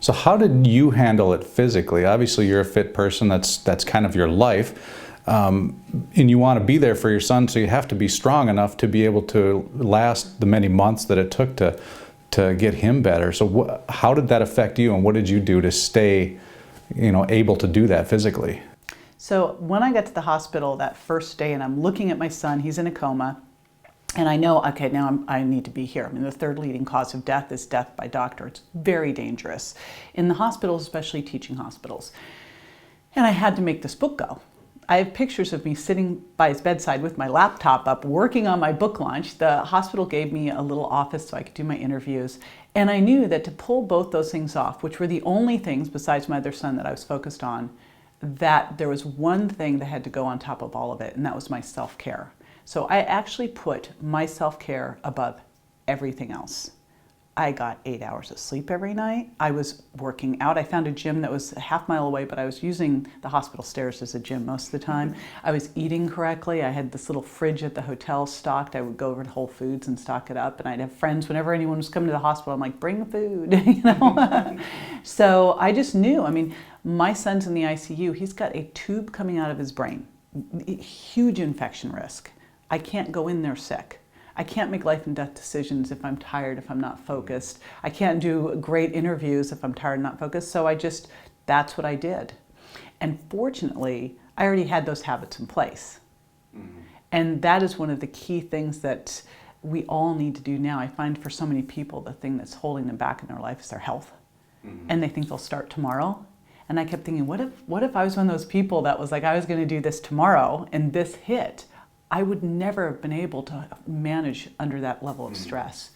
So how did you handle it physically? Obviously, you're a fit person. That's kind of your life, and you want to be there for your son. So you have to be strong enough to be able to last the many months that it took to get him better. So how did that affect you, and what did you do to stay, able to do that physically? So when I got to the hospital that first day, and I'm looking at my son, he's in a coma. And I know, okay, now I need to be here. I mean, the third leading cause of death is death by doctor. It's very dangerous in the hospitals, especially teaching hospitals. And I had to make this book go. I have pictures of me sitting by his bedside with my laptop up, working on my book launch. The hospital gave me a little office so I could do my interviews. And I knew that to pull both those things off, which were the only things besides my other son that I was focused on, that there was one thing that had to go on top of all of it, and that was my self-care. So I actually put my self-care above everything else. I got 8 hours of sleep every night. I was working out. I found a gym that was a half-mile away, but I was using the hospital stairs as a gym most of the time. I was eating correctly. I had this little fridge at the hotel stocked. I would go over to Whole Foods and stock it up, and I'd have friends whenever anyone was coming to the hospital. I'm like, bring food, So I just knew. I mean, my son's in the ICU. He's got a tube coming out of his brain. Huge infection risk. I can't go in there sick. I can't make life and death decisions if I'm tired, if I'm not focused. I can't do great interviews if I'm tired and not focused. So that's what I did. And fortunately, I already had those habits in place. Mm-hmm. And that is one of the key things that we all need to do now. I find for so many people, the thing that's holding them back in their life is their health. Mm-hmm. And they think they'll start tomorrow. And I kept thinking, what if I was one of those people that was like, I was going to do this tomorrow and this hit? I would never have been able to manage under that level of stress.